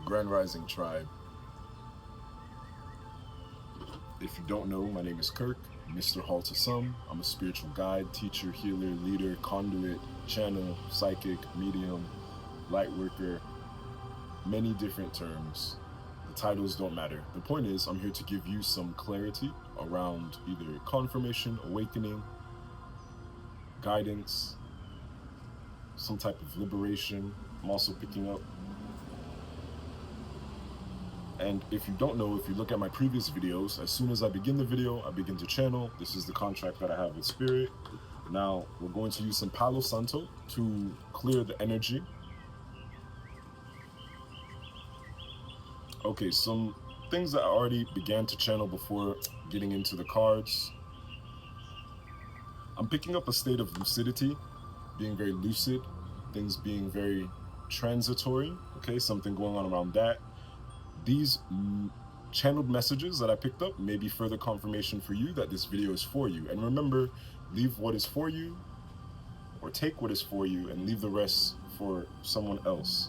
Grand Rising Tribe. If you don't know, my name is Kirk, Mr. Hall to some. I'm a spiritual guide, teacher, healer, leader, conduit, channel, psychic, medium, light worker, many different terms. The titles don't matter. The point is, I'm here to give you some clarity around either confirmation, awakening, guidance, some type of liberation. I'm also picking up. And if you don't know, if you look at my previous videos, as soon as I begin the video, I begin to channel. This is the contract that I have with Spirit. Now, we're going to use some Palo Santo to clear the energy. Okay, some things that I already began to channel before getting into the cards. I'm picking up a state of lucidity, being very lucid, things being very transitory, okay, something going on around that. These channeled messages that I picked up may be further confirmation for you that this video is for you. And remember, leave what is for you, or take what is for you, and leave the rest for someone else.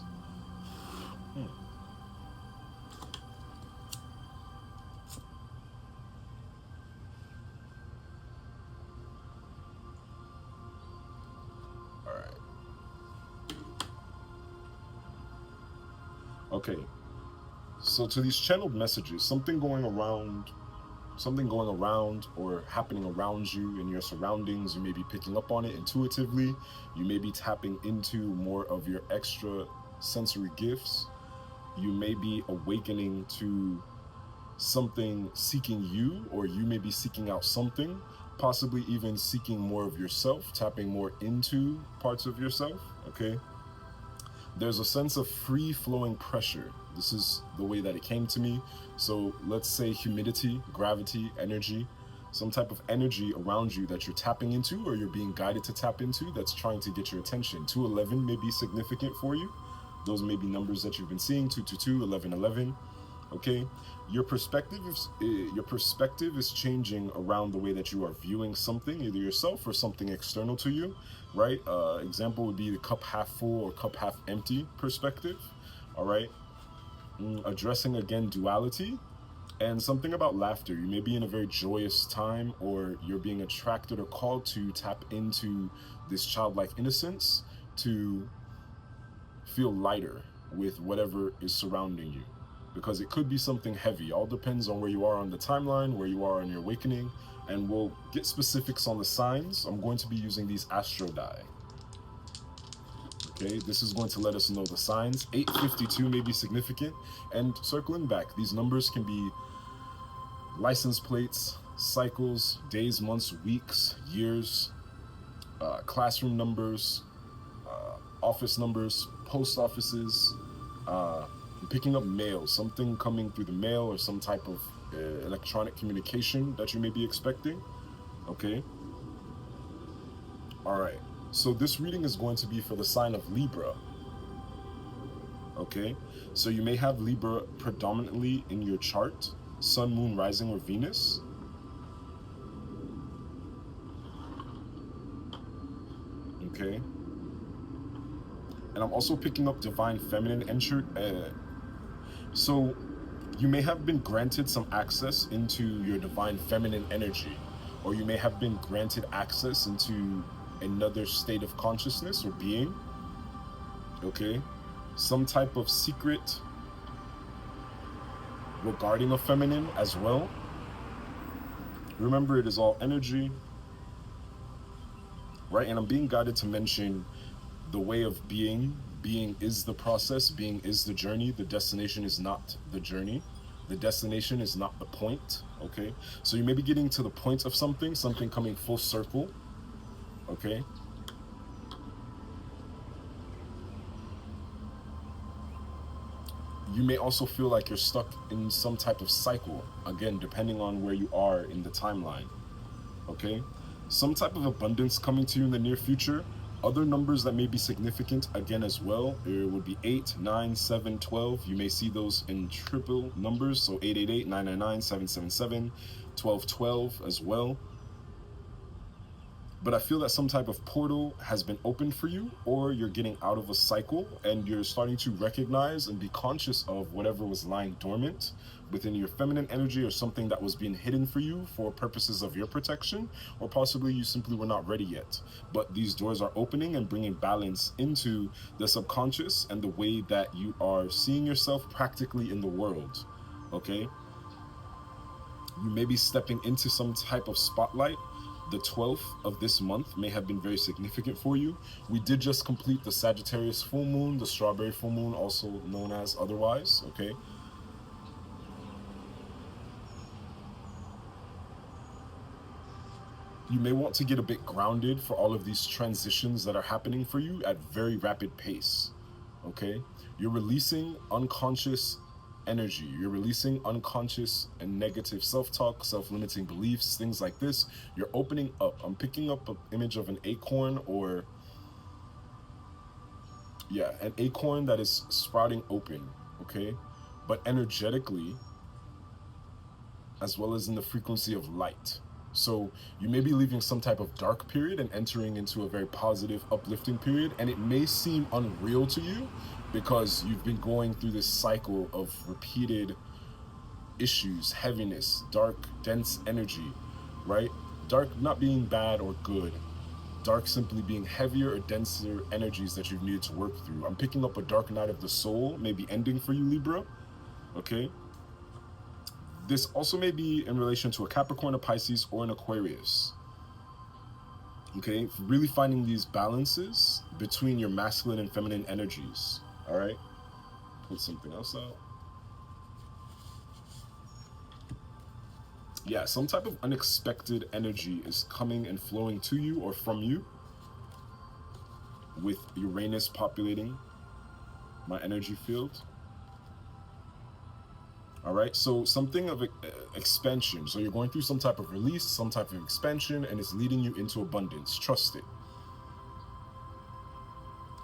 All right. Okay. So to these channeled messages, something going around or happening around you in your surroundings, you may be picking up on it intuitively. You may be tapping into more of your extra sensory gifts. You may be awakening to something seeking you, or you may be seeking out something, possibly even seeking more of yourself, tapping more into parts of yourself, okay? There's a sense of free-flowing pressure. This is the way that it came to me. So let's say humidity, gravity, energy, some type of energy around you that you're tapping into or you're being guided to tap into that's trying to get your attention. 211 may be significant for you. Those may be numbers that you've been seeing, 222, 1111. Okay, your perspective is changing around the way that you are viewing something, either yourself or something external to you, right? Example would be the cup half full or cup half empty perspective. All right, addressing again duality and something about laughter. You may be in a very joyous time, or you're being attracted or called to tap into this childlike innocence to feel lighter with whatever is surrounding you. Because it could be something heavy. All depends on where you are on the timeline, where you are on your awakening, and we'll get specifics on the signs. I'm going to be using these astro die. Okay, this is going to let us know the signs. 852 may be significant. And circling back, these numbers can be license plates, cycles, days, months, weeks, years, classroom numbers, office numbers, post offices, picking up mail, something coming through the mail, or some type of electronic communication that you may be expecting. Okay. All right. So this reading is going to be for the sign of Libra. Okay. So you may have Libra predominantly in your chart, Sun, Moon, Rising, or Venus. Okay. And I'm also picking up Divine Feminine entered. So you may have been granted some access into your divine feminine energy, or you may have been granted access into another state of consciousness or being, okay? Some type of secret regarding a feminine as well. Remember, it is all energy, right? And I'm being guided to mention the way of being. Being is the process, being is the journey. The destination is not the journey. The destination is not the point, okay? So you may be getting to the point of something coming full circle, okay? You may also feel like you're stuck in some type of cycle, again, depending on where you are in the timeline, okay? Some type of abundance coming to you in the near future. Other numbers that may be significant again as well, it would be 8, 9, 7, 12. You may see those in triple numbers, so 888, 999, 777, 1212 as well. But I feel that some type of portal has been opened for you, or you're getting out of a cycle and you're starting to recognize and be conscious of whatever was lying dormant within your feminine energy, or something that was being hidden for you for purposes of your protection, or possibly you simply were not ready yet. But these doors are opening and bringing balance into the subconscious and the way that you are seeing yourself practically in the world, okay? You may be stepping into some type of spotlight. The 12th of this month may have been very significant for you. We did just complete the Sagittarius full moon, the strawberry full moon, also known as otherwise, okay? You may want to get a bit grounded for all of these transitions that are happening for you at very rapid pace, okay? You're releasing unconscious energy. You're releasing unconscious and negative self-talk, self-limiting beliefs, things like this. You're opening up. I'm picking up an image of an acorn, or yeah, an acorn that is sprouting open, okay? But energetically, as well as in the frequency of light. So you may be leaving some type of dark period and entering into a very positive, uplifting period, and it may seem unreal to you because you've been going through this cycle of repeated issues, heaviness, dark, dense energy, right? Dark not being bad or good, dark simply being heavier or denser energies that you've needed to work through. I'm picking up a dark night of the soul, maybe ending for you, Libra, okay? This also may be in relation to a Capricorn, a Pisces, or an Aquarius. Okay, really finding these balances between your masculine and feminine energies. All right, put something else out. Yeah, some type of unexpected energy is coming and flowing to you or from you, with Uranus populating my energy field. All right, so something of expansion. So you're going through some type of release, some type of expansion, and it's leading you into abundance. Trust it.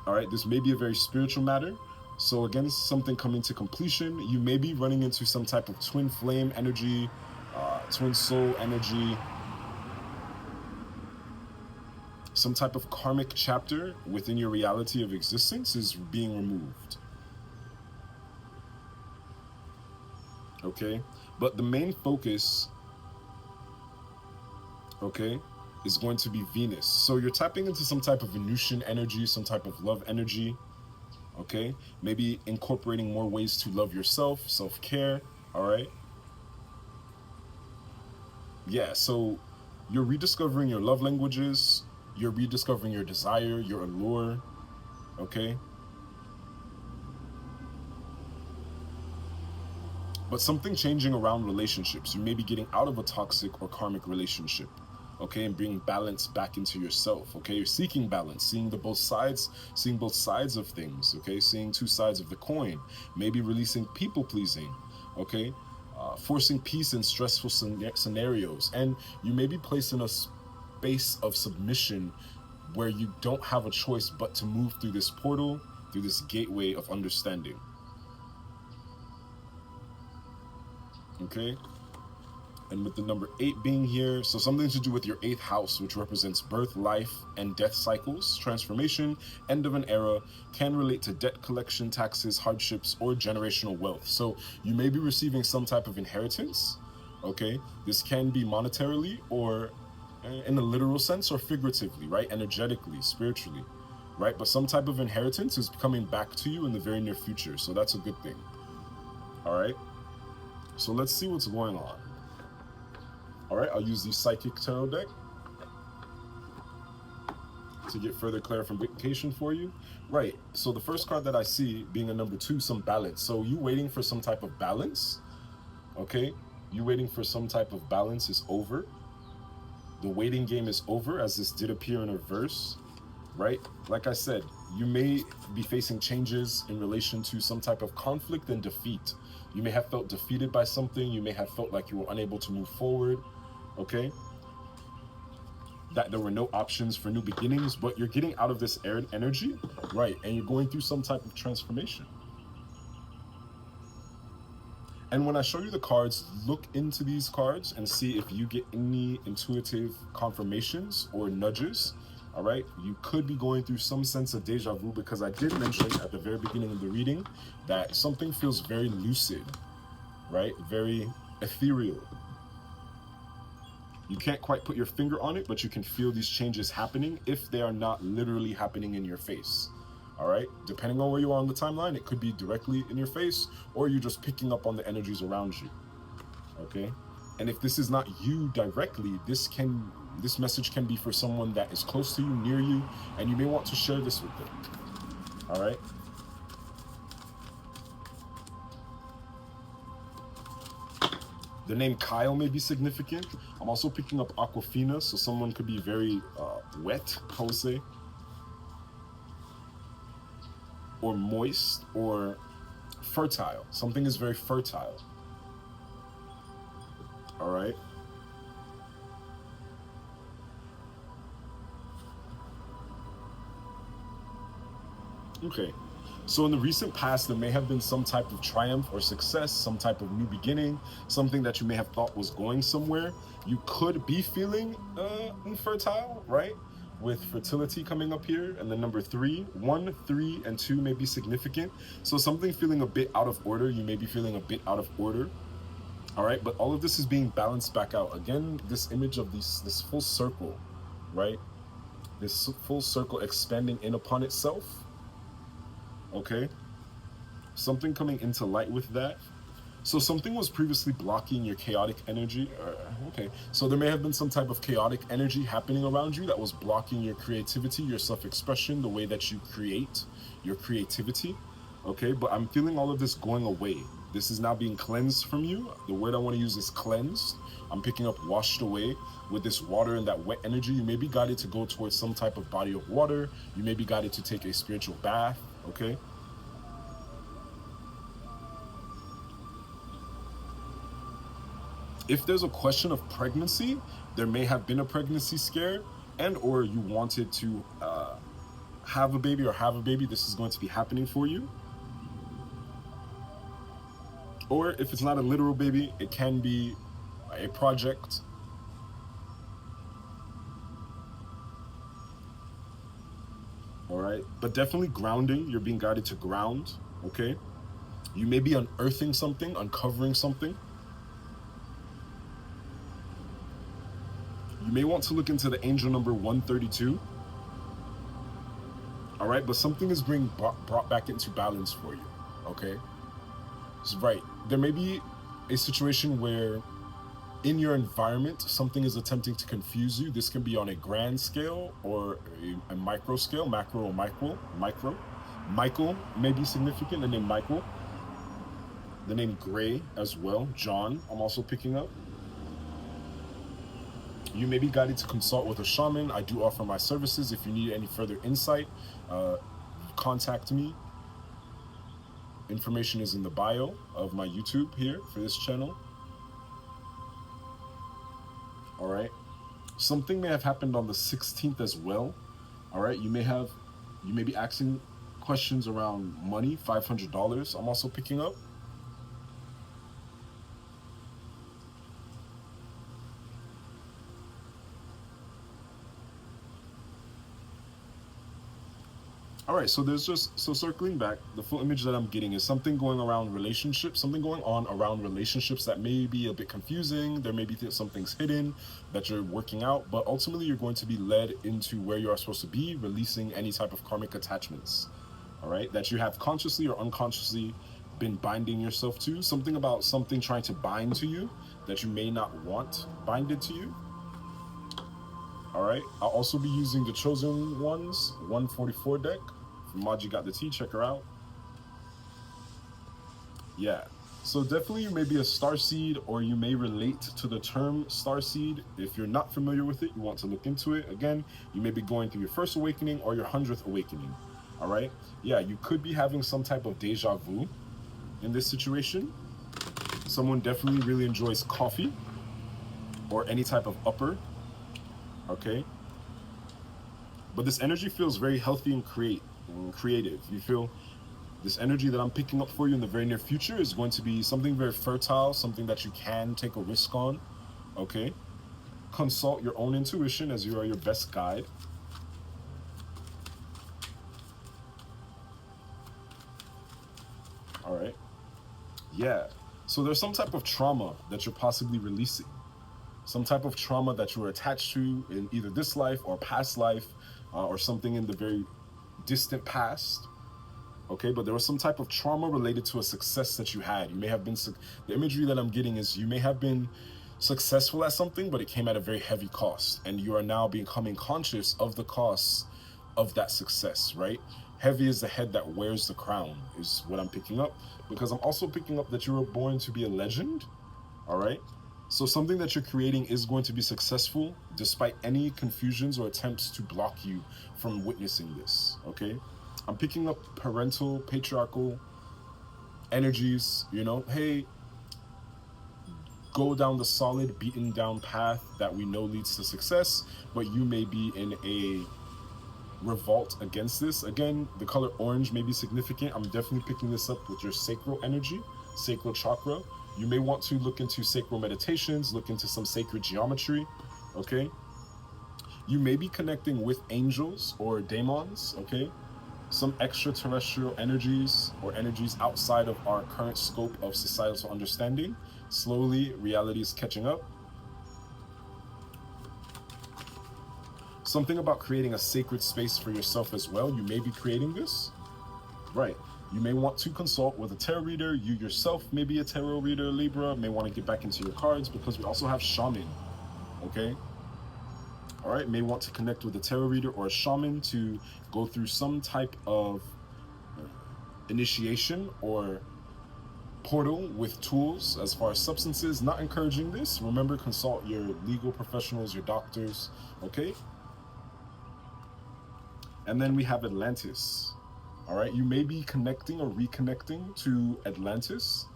All right, this may be a very spiritual matter. So again, something coming to completion. You may be running into some type of twin flame energy, twin soul energy, some type of karmic chapter within your reality of existence is being removed. Okay, but the main focus, okay, is going to be Venus. So you're tapping into some type of Venusian energy, some type of love energy, okay? Maybe incorporating more ways to love yourself, self-care, all right? Yeah, so you're rediscovering your love languages, you're rediscovering your desire, your allure, okay? But something changing around relationships. You may be getting out of a toxic or karmic relationship, okay, and bringing balance back into yourself, okay? You're seeking balance, seeing both sides of things, okay? Seeing two sides of the coin. Maybe releasing people-pleasing, okay? Forcing peace in stressful scenarios. And you may be placed in a space of submission where you don't have a choice but to move through this portal, through this gateway of understanding. Okay, and with the number 8 being here, so something to do with your 8th house, which represents birth, life, and death cycles, transformation, end of an era, can relate to debt collection, taxes, hardships, or generational wealth. So you may be receiving some type of inheritance, okay? This can be monetarily or in a literal sense, or figuratively, right? Energetically, spiritually, right? But some type of inheritance is coming back to you in the very near future, so that's a good thing, all right? So let's see what's going on. All right, I'll use the Psychic Tarot deck to get further clarification for you. Right, so the first card that I see being a number 2, some balance. So you waiting for some type of balance, okay? You waiting for some type of balance is over. The waiting game is over, as this did appear in reverse, right? Like I said, you may be facing changes in relation to some type of conflict and defeat. You may have felt defeated by something. You may have felt like you were unable to move forward, okay? That there were no options for new beginnings, but you're getting out of this energy, right? And you're going through some type of transformation. And when I show you the cards, look into these cards and see if you get any intuitive confirmations or nudges. All right, you could be going through some sense of deja vu, because I did mention at the very beginning of the reading that something feels very lucid, right? Very ethereal. You can't quite put your finger on it, but you can feel these changes happening if they are not literally happening in your face. All right, depending on where you are on the timeline, it could be directly in your face, or you're just picking up on the energies around you. Okay, and if this is not you directly, this message can be for someone that is close to you, near you, and you may want to share this with them. All right. The name Kyle may be significant. I'm also picking up Aquafina, so someone could be very wet, I would say, or moist, or fertile. Something is very fertile. All right. Okay. So in the recent past, there may have been some type of triumph or success, some type of new beginning, something that you may have thought was going somewhere. You could be feeling infertile, right? With fertility coming up here, and the number 3, 1, 3, and 2 may be significant. So something feeling a bit out of order. You may be feeling a bit out of order. All right, but all of this is being balanced back out. Again, this image of this full circle, right? This full circle expanding in upon itself. Okay, something coming into light with that. So something was previously blocking your chaotic energy. Okay, so there may have been some type of chaotic energy happening around you that was blocking your creativity, your self-expression, the way that you create, your creativity. Okay, but I'm feeling all of this going away. This is now being cleansed from you. The word I want to use is cleansed. I'm picking up washed away with this water and that wet energy. You may be guided to go towards some type of body of water. You may be guided to take a spiritual bath. Okay. If there's a question of pregnancy, there may have been a pregnancy scare, and or you wanted to have a baby or have a baby. This is going to be happening for you. Or if it's not a literal baby, it can be a project. All right, but definitely grounding. You're being guided to ground. Okay, you may be unearthing something, uncovering something. You may want to look into the angel number 132. All right, but something is being brought back into balance for you. Okay, so right, there may be a situation where in your environment something is attempting to confuse you. This can be on a grand scale or a micro scale, macro or micro. Michael may be significant. The name Michael. The name Gray as well. John, I'm also picking up. You may be guided to consult with a shaman. I do offer my services. If you need any further insight, contact me. Information is in the bio of my YouTube here for this channel. All right. Something may have happened on the 16th as well. All right. You may be asking questions around money, $500. I'm also picking up. All right, so circling back, the full image that I'm getting is something going around relationships, something going on around relationships that may be a bit confusing. There may be some things hidden that you're working out, but ultimately you're going to be led into where you are supposed to be, releasing any type of karmic attachments, all right, that you have consciously or unconsciously been binding yourself to. Something about something trying to bind to you that you may not want binded to you. All right, I'll also be using the Chosen Ones 144 deck. Maji got the tea, check her out. Yeah, so definitely you may be a starseed, or you may relate to the term starseed. If you're not familiar with it, you want to look into it. Again, you may be going through your first awakening or your 100th awakening. All right, yeah, you could be having some type of deja vu in this situation. Someone definitely really enjoys coffee or any type of upper. Okay, but this energy feels very healthy and creative. You feel This energy that I'm picking up for you in the very near future is going to be something very fertile, something that you can take a risk on, okay? Consult your own intuition as you are your best guide. All right. Yeah. So there's some type of trauma that you're possibly releasing. Some type of trauma that you were attached to in either this life or past life, or something in the very distant past. Okay, but there was some type of trauma related to a success that you had. You may have been, the imagery that I'm getting is you may have been successful at something, but it came at a very heavy cost. And you are now becoming conscious of the costs of that success, right? Heavy is the head that wears the crown is what I'm picking up, because I'm also picking up that you were born to be a legend, all right? So something that you're creating is going to be successful despite any confusions or attempts to block you from witnessing this, okay? I'm picking up parental, patriarchal energies, you know, hey, go down the solid, beaten down path that we know leads to success, but you may be in a revolt against this. Again, the color orange may be significant. I'm definitely picking this up with your sacral energy, sacral chakra. You may want to look into sacral meditations, look into some sacred geometry, okay? You may be connecting with angels or daemons, okay? Some extraterrestrial energies or energies outside of our current scope of societal understanding. Slowly, reality is catching up. Something about creating a sacred space for yourself as well. You may be creating this, right? You may want to consult with a tarot reader. You yourself may be a tarot reader, Libra, may want to get back into your cards, because we also have shaman, okay? All right, may want to connect with a tarot reader or a shaman to go through some type of initiation or portal with tools as far as substances. Not encouraging this. Remember, consult your legal professionals, your doctors, okay? And then we have Atlantis. All right, you may be connecting or reconnecting to Atlantis.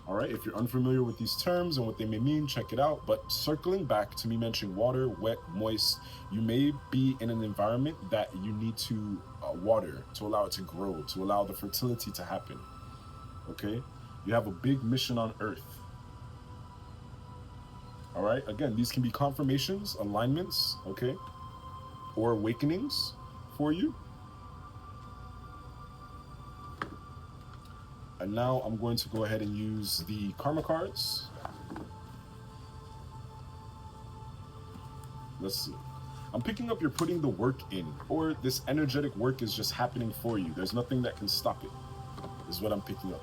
All right, if you're unfamiliar with these terms and what they may mean, check it out. But circling back to me mentioning water, wet, moist, you may be in an environment that you need to water to allow it to grow, to allow the fertility to happen, okay? You have a big mission on Earth. All right, again, these can be confirmations, alignments, okay? Or awakenings for you. And now I'm going to go ahead and use the karma cards. Let's see. I'm picking up you're putting the work in, or this energetic work is just happening for you. There's nothing that can stop it, is what I'm picking up.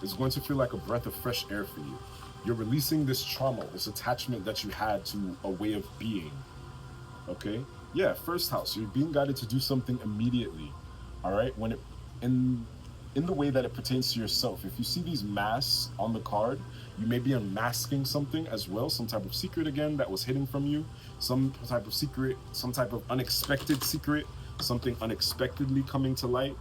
It's going to feel like a breath of fresh air for you. You're releasing this trauma, this attachment that you had to a way of being, okay? Yeah, first house, you're being guided to do something immediately, all right? When it, in the way that it pertains to yourself. If you see these masks on the card, you may be unmasking something as well, some type of secret again that was hidden from you, some type of secret, some type of unexpected secret, something unexpectedly coming to light.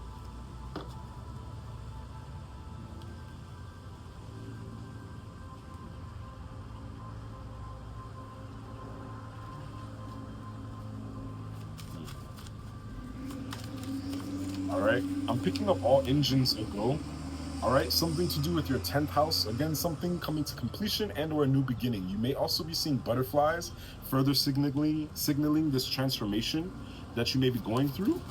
All right, I'm picking up all engines ago. All right, something to do with your 10th house. Again, something coming to completion and or a new beginning. You may also be seeing butterflies, further signaling this transformation that you may be going through.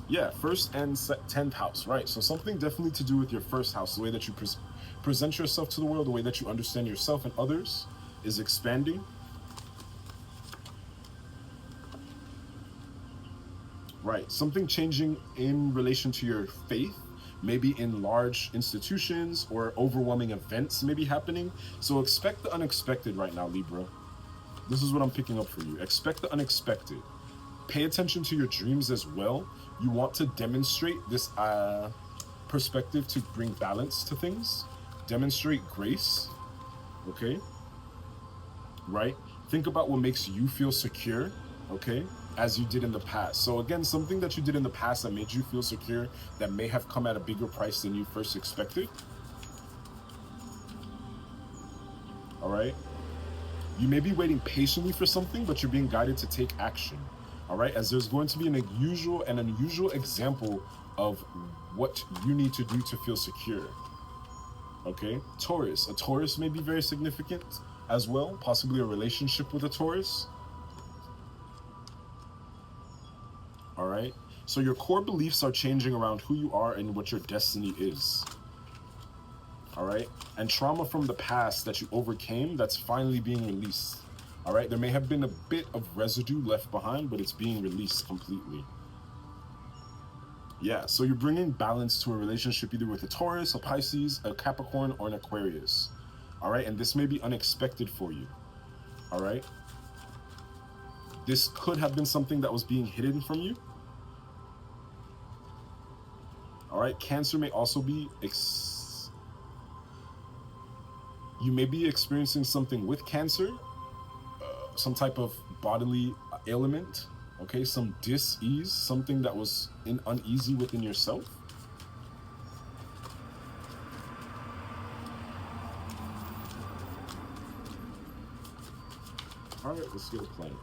Yeah, first and 10th house, right? So something definitely to do with your first house, the way that you present yourself to the world, the way that you understand yourself and others is expanding. Right, something changing in relation to your faith, maybe in large institutions or overwhelming events may be happening. So expect the unexpected right now, Libra. This is what I'm picking up for you. Expect the unexpected. Pay attention to your dreams as well. You want to demonstrate this perspective to bring balance to things. Demonstrate grace, okay? Right? Think about what makes you feel secure, okay? As you did in the past. So again, something that you did in the past that made you feel secure, that may have come at a bigger price than you first expected. All right. You may be waiting patiently for something, but you're being guided to take action. All right, as there's going to be an unusual example of what you need to do to feel secure. Okay, Taurus. A Taurus may be very significant as well, possibly a relationship with a Taurus. All right, so your core beliefs are changing around who you are and what your destiny is. All right, and trauma from the past that you overcame, that's finally being released. All right, there may have been a bit of residue left behind, but it's being released completely. Yeah, so you're bringing balance to a relationship either with a Taurus, a Pisces, a Capricorn, or an Aquarius. All right, and this may be unexpected for you. All right, this could have been something that was being hidden from you. All right, Cancer may also be you may be experiencing something with Cancer, some type of bodily ailment, okay, some dis-ease, something that was uneasy within yourself. All right, let's get a planet.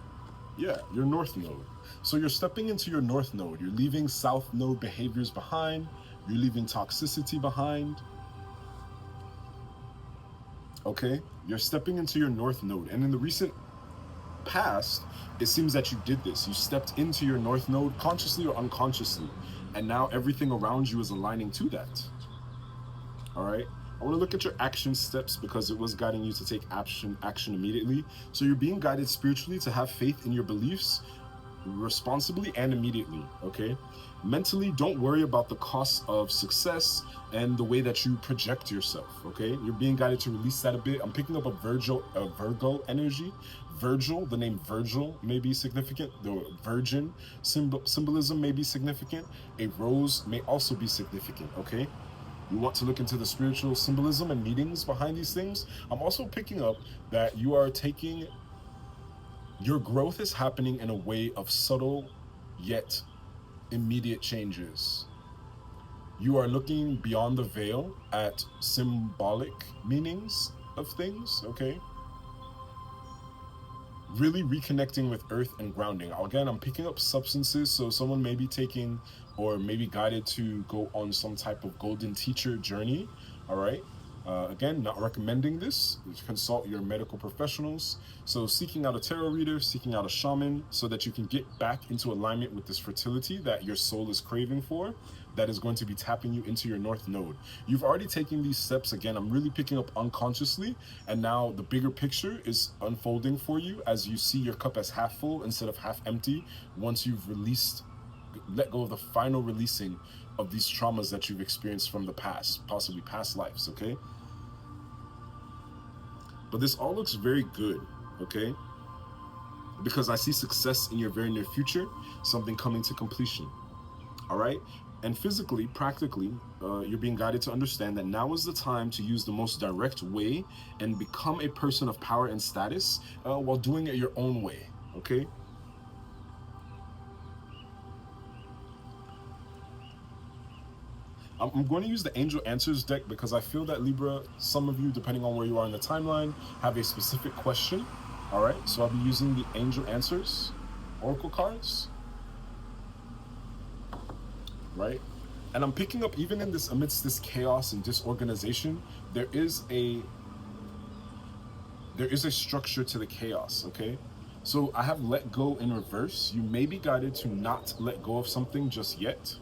Yeah, your North Node. So you're stepping into your North Node. You're leaving South Node behaviors behind. You're leaving toxicity behind. Okay, you're stepping into your North Node. And in the recent past, it seems that you did this. You stepped into your North Node consciously or unconsciously. And now everything around you is aligning to that. All right, I want to look at your action steps because it was guiding you to take action immediately. So you're being guided spiritually to have faith in your beliefs responsibly and immediately. Okay, mentally, don't worry about the cost of success and the way that you project yourself. Okay, you're being guided to release that a bit. I'm picking up a Virgo energy. Virgil, the name Virgil may be significant. The virgin symbolism may be significant. A rose may also be significant. Okay, you want to look into the spiritual symbolism and meanings behind these things. I'm also picking up that you are taking, your growth is happening in a way of subtle yet immediate changes. You are looking beyond the veil at symbolic meanings of things, okay? Really reconnecting with earth and grounding. Again, I'm picking up substances, so someone may be taking or maybe guided to go on some type of golden teacher journey, all right? Again, not recommending this. Consult your medical professionals. So seeking out a tarot reader, seeking out a shaman so that you can get back into alignment with this fertility that your soul is craving for, that is going to be tapping you into your North Node. You've already taken these steps. Again, I'm really picking up unconsciously, and now the bigger picture is unfolding for you as you see your cup as half full instead of half empty once you've let go of the final releasing of these traumas that you've experienced from the past, possibly past lives, okay? But this all looks very good, okay? Because I see success in your very near future, something coming to completion, all right? And physically, practically, you're being guided to understand that now is the time to use the most direct way and become a person of power and status while doing it your own way, okay? I'm going to use the Angel Answers deck because I feel that Libra, some of you, depending on where you are in the timeline, have a specific question. All right, so I'll be using the Angel Answers Oracle cards. Right? And I'm picking up, even in this, amidst this chaos and disorganization, there is a structure to the chaos, okay? So I have let go in reverse. You may be guided to not let go of something just yet.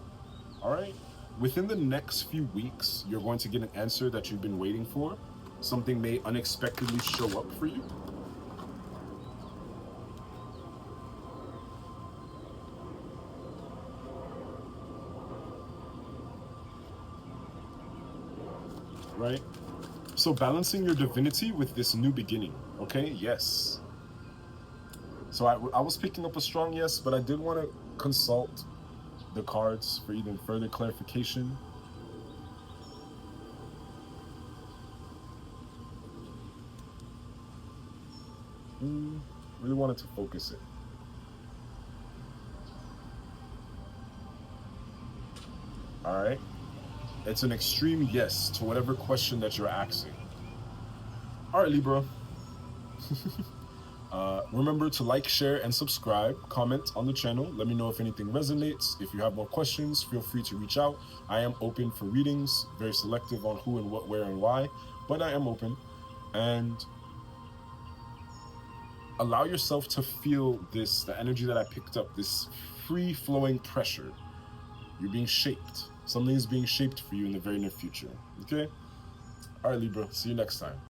All right? Within the next few weeks, you're going to get an answer that you've been waiting for. Something may unexpectedly show up for you. Right? So balancing your divinity with this new beginning, okay? Yes. So I was picking up a strong yes, but I did want to consult the cards for even further clarification. Really wanted to focus it. All right. It's an extreme yes to whatever question that you're asking. All right, Libra. Remember to like, share, and subscribe. Comment on the channel. Let me know if anything resonates. If you have more questions, feel free to reach out. I am open for readings. Very selective on who and what, where, and why, but I am open. And allow yourself to feel this, the energy that I picked up, this free-flowing pressure. You're being shaped. Something is being shaped for you in the very near future. Okay? All right, Libra. See you next time.